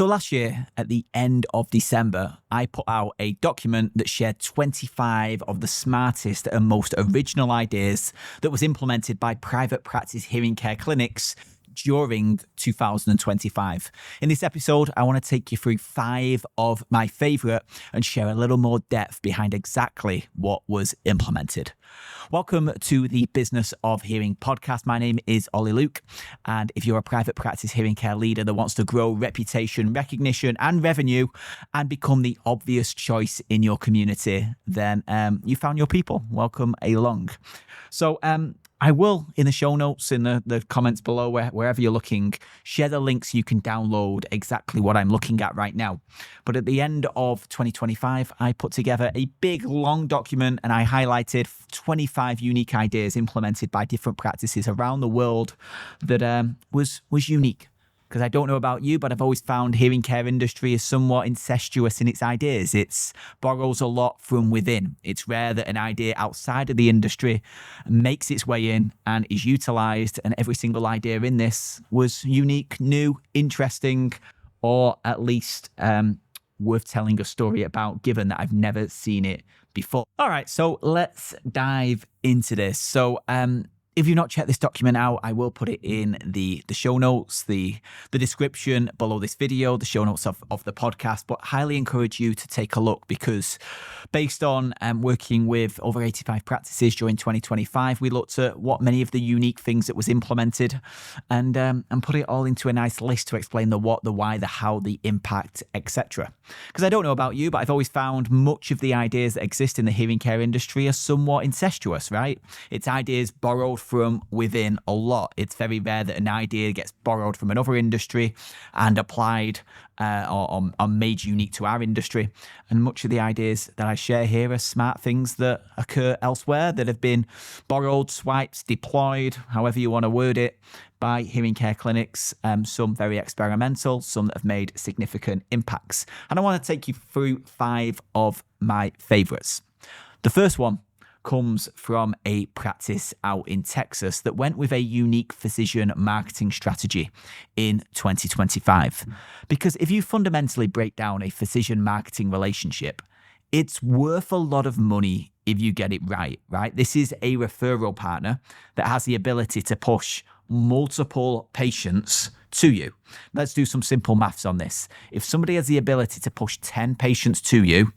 So last year, at the end of December, I put out a document that shared 25 of the smartest and most original ideas that was implemented by private practice hearing care clinics during 2025. In this episode, I want to take you through 5 of my favorite and share a little more depth behind exactly what was implemented. Welcome to the Business of Hearing podcast. My name is Ollie Luke, and if you're a private practice hearing care leader that wants to grow reputation, recognition, and revenue and become the obvious choice in your community, then you found your people. Welcome along. So, I will, in the show notes, in the comments below, wherever you're looking, share the links you can download exactly what I'm looking at right now. But at the end of 2025, I put together a big, long document and I highlighted 25 unique ideas implemented by different practices around the world that was unique. Because I don't know about you, but I've always found hearing care industry is somewhat incestuous in its ideas. It borrows a lot from within. It's rare that an idea outside of the industry makes its way in and is utilized. And every single idea in this was unique, new, interesting, or at least worth telling a story about, given that I've never seen it before. All right, so let's dive into this. So, if you've not checked this document out, I will put it in the show notes, the description below this video, the show notes of the podcast, but highly encourage you to take a look because based on working with over 85 practices during 2025, we looked at what many of the unique things that was implemented and put it all into a nice list to explain the what, the why, the how, the impact, etc. Because I don't know about you, but I've always found much of the ideas that exist in the hearing care industry are somewhat incestuous, right? It's ideas borrowed from within a lot. It's very rare that an idea gets borrowed from another industry and applied or made unique to our industry. And much of the ideas that I share here are smart things that occur elsewhere that have been borrowed, swiped, deployed, however you want to word it, by hearing care clinics, some very experimental, some that have made significant impacts. And I want to take you through 5 of my favorites. The first one comes from a practice out in Texas that went with a unique physician marketing strategy in 2025. Because if you fundamentally break down a physician marketing relationship, it's worth a lot of money if you get it right? This is a referral partner that has the ability to push multiple patients to you. Let's do some simple maths on this. If somebody has the ability to push 10 patients to you,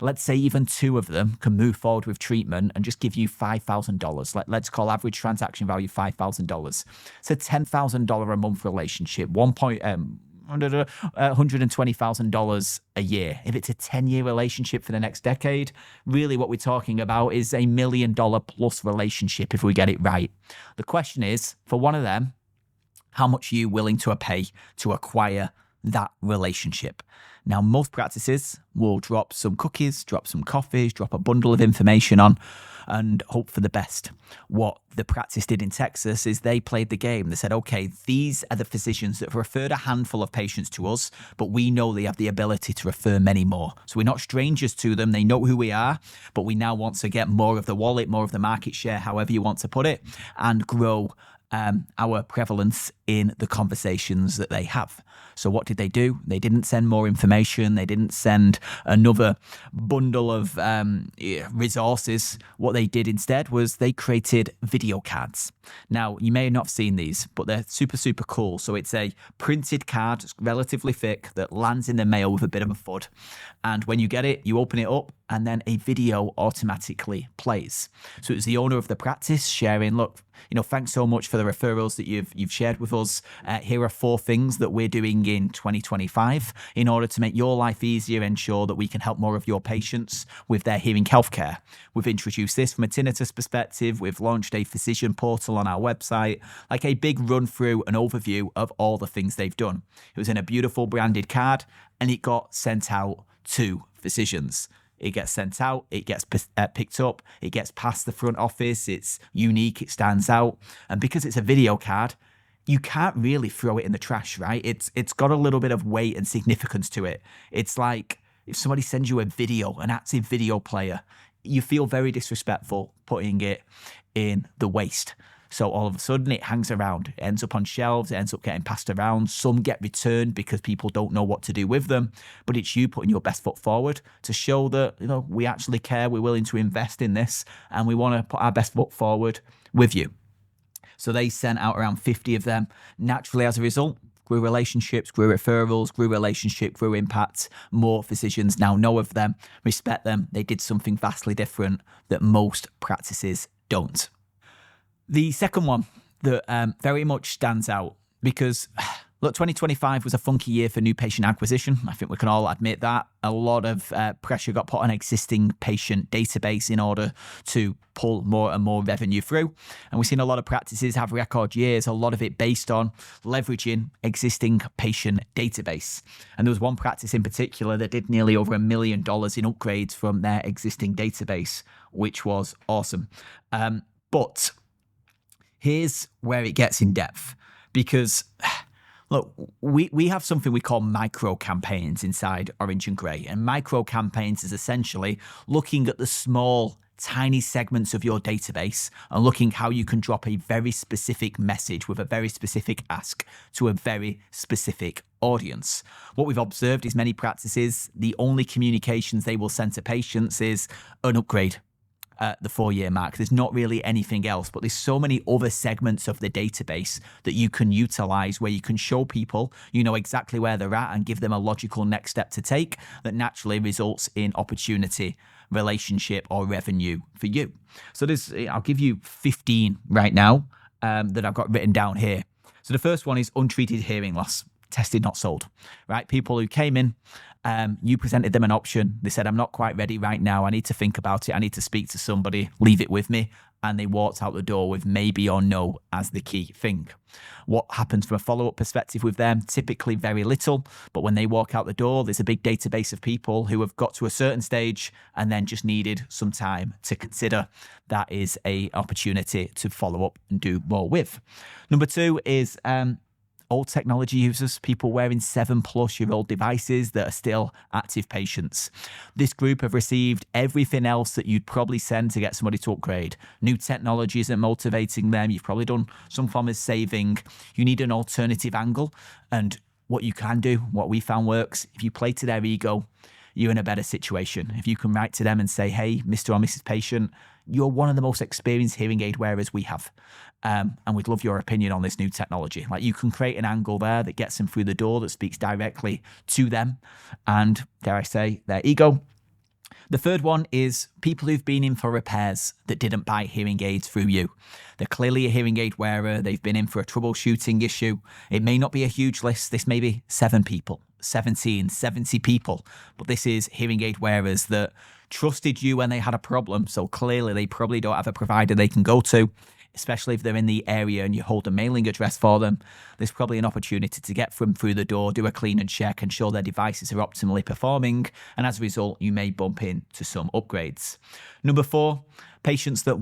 let's say even 2 of them can move forward with treatment and just give you $5,000. Let's call average transaction value $5,000. It's a $10,000 a month relationship, $120,000 a year. If it's a 10-year relationship for the next decade, really what we're talking about is a $1 million plus relationship if we get it right. The question is, for one of them, how much are you willing to pay to acquire that relationship? Now, most practices will drop some cookies, drop some coffees, drop a bundle of information on and hope for the best. What the practice did in Texas is they played the game. They said, okay, these are the physicians that have referred a handful of patients to us, but we know they have the ability to refer many more. So we're not strangers to them. They know who we are, but we now want to get more of the wallet, more of the market share, however you want to put it, and grow our prevalence in the conversations that they have. So what did they do? They didn't send more information. They didn't send another bundle of resources. What they did instead was they created video cards. Now, you may have not seen these, but they're super, super cool. So it's a printed card, it's relatively thick, that lands in the mail with a bit of a thud. And when you get it, you open it up and then a video automatically plays. So it's the owner of the practice sharing, look, thanks so much for the referrals that you've shared with us. Here are 4 things that we're doing in 2025 in order to make your life easier, ensure that we can help more of your patients with their hearing healthcare. We've introduced this from a tinnitus perspective. We've launched a physician portal on our website, like a big run through an overview of all the things they've done. It was in a beautiful branded card and it got sent out to physicians. It gets sent out, it gets picked up, it gets past the front office, it's unique, it stands out. And because it's a video card, you can't really throw it in the trash, right? It's got a little bit of weight and significance to it. It's like if somebody sends you a video, an active video player, you feel very disrespectful putting it in the waste. So all of a sudden it hangs around, it ends up on shelves, it ends up getting passed around. Some get returned because people don't know what to do with them, but it's you putting your best foot forward to show that, we actually care, we're willing to invest in this, and we want to put our best foot forward with you. So they sent out around 50 of them. Naturally, as a result, grew relationships, grew referrals, grew relationship, grew impact. More physicians now know of them, respect them. They did something vastly different that most practices don't. The second one that very much stands out because, look, 2025 was a funky year for new patient acquisition. I think we can all admit that. A lot of pressure got put on existing patient database in order to pull more and more revenue through. And we've seen a lot of practices have record years, a lot of it based on leveraging existing patient database. And there was one practice in particular that did nearly over $1 million in upgrades from their existing database, which was awesome. But here's where it gets in depth because, look, we have something we call micro campaigns inside Orange and Grey. And micro campaigns is essentially looking at the small, tiny segments of your database and looking how you can drop a very specific message with a very specific ask to a very specific audience. What we've observed is many practices, the only communications they will send to patients is an upgrade at the 4-year mark. There's not really anything else, but there's so many other segments of the database that you can utilize where you can show people you know exactly where they're at and give them a logical next step to take that naturally results in opportunity, relationship, or revenue for you. So I'll give you 15 right now that I've got written down here. So the first one is untreated hearing loss. Tested, not sold, right? People who came in, you presented them an option. They said, I'm not quite ready right now. I need to think about it. I need to speak to somebody. Leave it with me. And they walked out the door with maybe or no as the key thing. What happens from a follow-up perspective with them? Typically very little. But when they walk out the door, there's a big database of people who have got to a certain stage and then just needed some time to consider. That is an opportunity to follow up and do more with. Number 2 is old technology users, people wearing 7+-year-old devices that are still active patients. This group have received everything else that you'd probably send to get somebody to upgrade. New technology isn't motivating them. You've probably done some form of saving. You need an alternative angle. And what you can do, what we found works, if you play to their ego, you're in a better situation. If you can write to them and say, hey, Mr. or Mrs. Patient, you're one of the most experienced hearing aid wearers we have. And we'd love your opinion on this new technology. Like, you can create an angle there that gets them through the door, that speaks directly to them and, dare I say, their ego. The third one is people who've been in for repairs that didn't buy hearing aids through you. They're clearly a hearing aid wearer. They've been in for a troubleshooting issue. It may not be a huge list. This may be 7 people, 17, 70 people. But this is hearing aid wearers that trusted you when they had a problem. So clearly they probably don't have a provider they can go to, especially if they're in the area and you hold a mailing address for them. There's probably an opportunity to get them through the door, do a clean and check, and show their devices are optimally performing. And as a result, you may bump into some upgrades. Number 4, patients that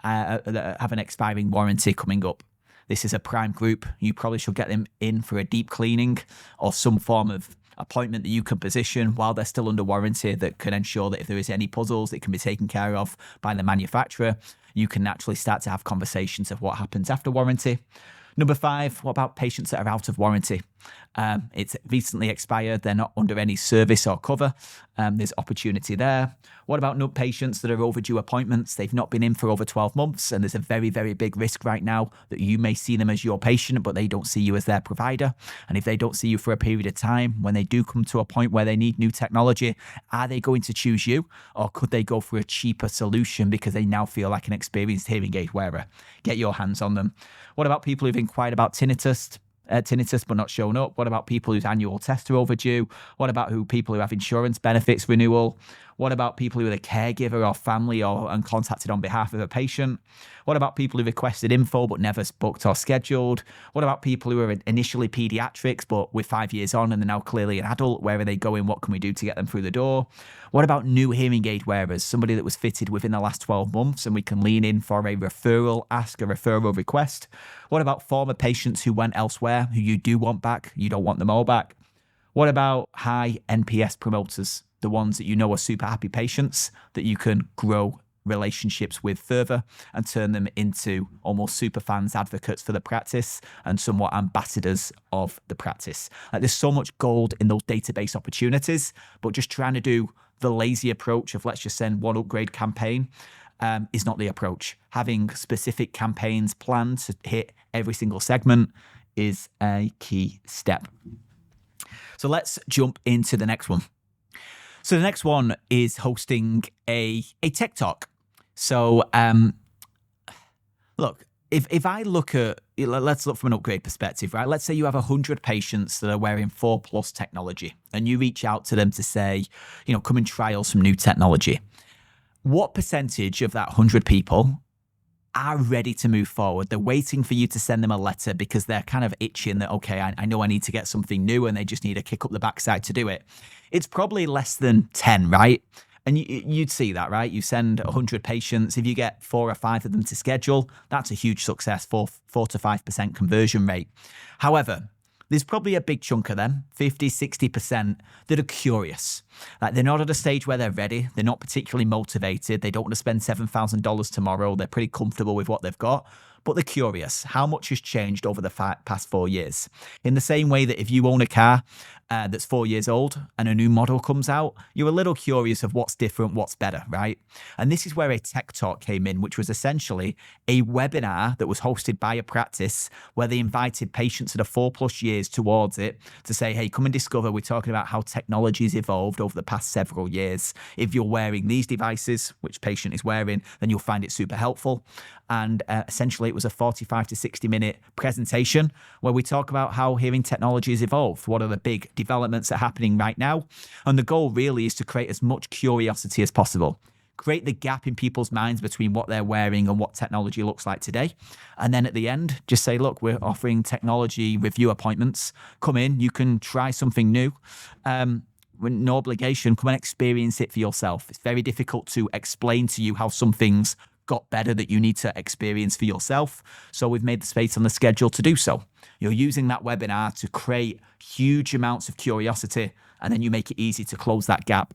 that have an expiring warranty coming up. This is a prime group. You probably should get them in for a deep cleaning or some form of appointment that you can position while they're still under warranty that can ensure that if there is any puzzles, it can be taken care of by the manufacturer. You can naturally start to have conversations of what happens after warranty. Number 5, what about patients that are out of warranty? It's recently expired. They're not under any service or cover. There's opportunity there. What about patients that are overdue appointments? They've not been in for over 12 months, and there's a very, very big risk right now that you may see them as your patient, but they don't see you as their provider. And if they don't see you for a period of time, when they do come to a point where they need new technology, are they going to choose you, or could they go for a cheaper solution because they now feel like an experienced hearing aid wearer? Get your hands on them. What about people who've inquired about tinnitus but not shown up? What about people whose annual tests are overdue? What about people who have insurance benefits renewal? What about people who are the caregiver or family and contacted on behalf of a patient? What about people who requested info but never booked or scheduled? What about people who are initially pediatrics but with 5 years on and they're now clearly an adult? Where are they going? What can we do to get them through the door? What about new hearing aid wearers? Somebody that was fitted within the last 12 months and we can lean in for a referral, ask a referral request. What about former patients who went elsewhere, who you do want back, you don't want them all back? What about high NPS promoters? The ones that you know are super happy patients that you can grow relationships with further and turn them into almost super fans, advocates for the practice, and somewhat ambassadors of the practice. There's so much gold in those database opportunities, but just trying to do the lazy approach of let's just send one upgrade campaign is not the approach. Having specific campaigns planned to hit every single segment is a key step. So let's jump into the next one. So the next one is hosting a tech talk. So look, if I look at, let's look from an upgrade perspective, right? Let's say you have 100 patients that are wearing 4+ technology and you reach out to them to say, come and trial some new technology. What percentage of that 100 people are ready to move forward? They're waiting for you to send them a letter because they're kind of itching that, okay, I know I need to get something new, and they just need a kick up the backside to do it. It's probably less than 10, right? And you'd see that, right? You send 100 patients. If you get 4 or 5 of them to schedule, that's a huge success, 4 to 5% conversion rate. However, there's probably a big chunk of them, 50, 60%, that are curious. Like, they're not at a stage where they're ready. They're not particularly motivated. They don't want to spend $7,000 tomorrow. They're pretty comfortable with what they've got, but they're curious. How much has changed over the past 4 years? In the same way that if you own a car that's 4 years old and a new model comes out, you're a little curious of what's different, what's better, right? And this is where a tech talk came in, which was essentially a webinar that was hosted by a practice where they invited patients that are 4+ years towards it to say, hey, come and discover. We're talking about how technology's evolved over the past several years. If you're wearing these devices, which patient is wearing, then you'll find it super helpful. And essentially, it was a 45 to 60 minute presentation where we talk about how hearing technology has evolved. What are the big developments that are happening right now? And the goal really is to create as much curiosity as possible. Create the gap in people's minds between what they're wearing and what technology looks like today. And then at the end, just say, look, we're offering technology review appointments. Come in, you can try something new. No obligation, come and experience it for yourself. It's very difficult to explain to you how some things got better that you need to experience for yourself. So we've made the space on the schedule to do so. You're using that webinar to create huge amounts of curiosity, and then you make it easy to close that gap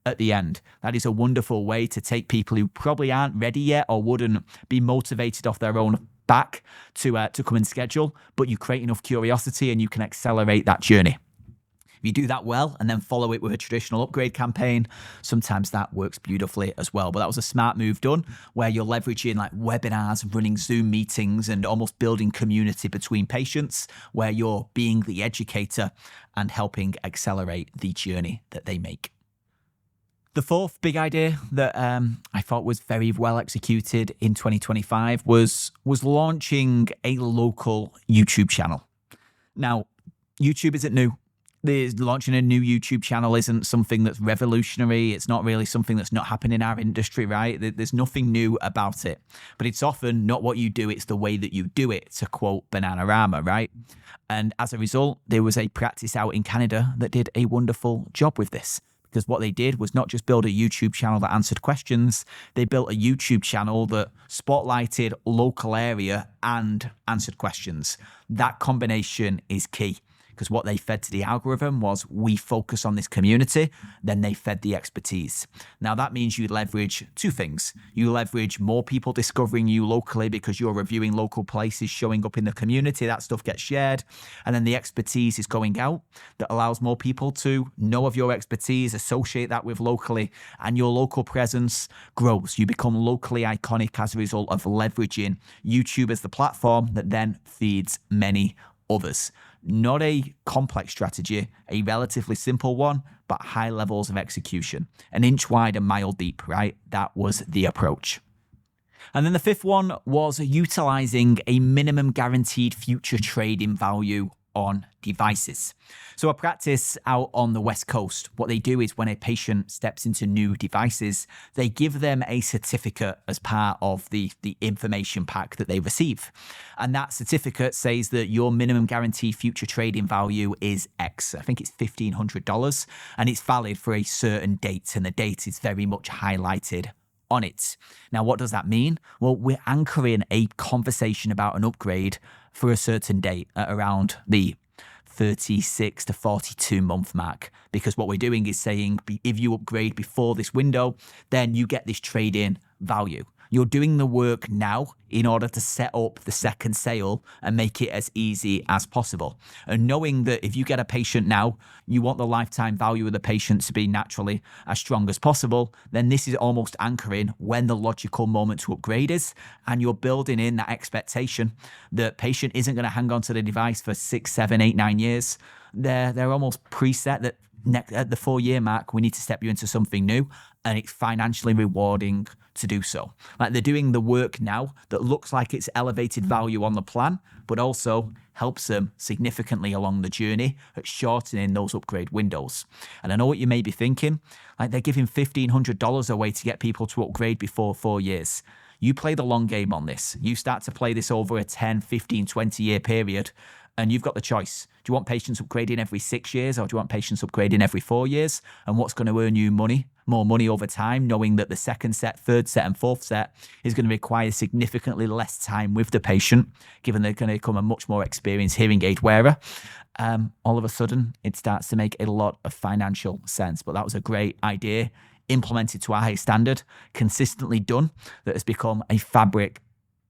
at the end. That is a wonderful way to take people who probably aren't ready yet or wouldn't be motivated off their own back to come and schedule, but you create enough curiosity and you can accelerate that journey. If you do that well and then follow it with a traditional upgrade campaign, sometimes that works beautifully as well. But that was a smart move done where you're leveraging like webinars, running Zoom meetings, and almost building community between patients where you're being the educator and helping accelerate the journey that they make. The fourth big idea that I thought was very well executed in 2025 was launching a local YouTube channel. Now, YouTube isn't new. Launching a new YouTube channel isn't something that's revolutionary. It's not really something that's not happening in our industry, right? There's nothing new about it. But it's often not what you do, it's the way that you do it, to quote Bananarama, right? And as a result, there was a practice out in Canada that did a wonderful job with this. Because what they did was not just build a YouTube channel that answered questions, they built a YouTube channel that spotlighted local area and answered questions. That combination is key. Because what they fed to the algorithm was, we focus on this community, then they fed the expertise. Now that means you leverage two things. You leverage more people discovering you locally because you're reviewing local places, showing up in the community, that stuff gets shared. And then the expertise is going out that allows more people to know of your expertise, associate that with locally, and your local presence grows. You become locally iconic as a result of leveraging YouTube as the platform that then feeds many others. Not a complex strategy, a relatively simple one, but high levels of execution. An inch wide, a mile deep, right? That was the approach. And then the fifth one was utilizing a minimum guaranteed future trading value on devices. So a practice out on the West Coast, what they do is when a patient steps into new devices, they give them a certificate as part of the information pack that they receive. And that certificate says that your minimum guaranteed future trading value is X. I think it's $1,500, and it's valid for a certain date, and the date is very much highlighted on it. Now, what does that mean? Well, we're anchoring a conversation about an upgrade for a certain date at around the 36 to 42 month mark, because what we're doing is saying if you upgrade before this window, then you get this trade in value. You're doing the work now in order to set up the second sale and make it as easy as possible. And knowing that if you get a patient now, you want the lifetime value of the patient to be naturally as strong as possible, then this is almost anchoring when the logical moment to upgrade is. And you're building in that expectation that patient isn't going to hang on to the device for 6, 7, 8, 9 years. They're almost preset that at the 4-year mark, we need to step you into something new, and it's financially rewarding to do so. Like, they're doing the work now that looks like it's elevated value on the plan, but also helps them significantly along the journey at shortening those upgrade windows. And I know what you may be thinking, like, they're giving $1,500 away to get people to upgrade before 4 years. You play the long game on this. You start to play this over a 10, 15, 20-year period, and you've got the choice. Do you want patients upgrading every 6 years, or do you want patients upgrading every 4 years? And what's going to earn you more money over time, knowing that the second set, third set, and fourth set is going to require significantly less time with the patient, given they're going to become a much more experienced hearing aid wearer. All of a sudden, it starts to make a lot of financial sense. But that was a great idea, implemented to a high standard, consistently done, that has become a fabric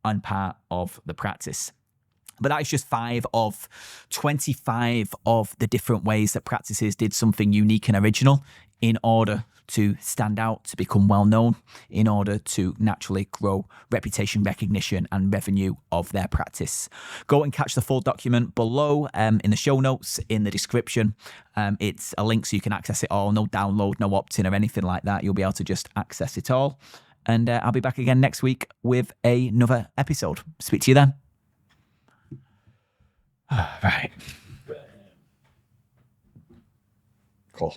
and part of the practice. But that is just 5 of 25 of the different ways that practices did something unique and original in order to stand out, to become well known, in order to naturally grow reputation, recognition, and revenue of their practice. Go and catch the full document below in the show notes, in the description. It's a link so you can access it all. No download, no opt-in or anything like that. You'll be able to just access it all. And I'll be back again next week with another episode. Speak to you then. Right. Cool.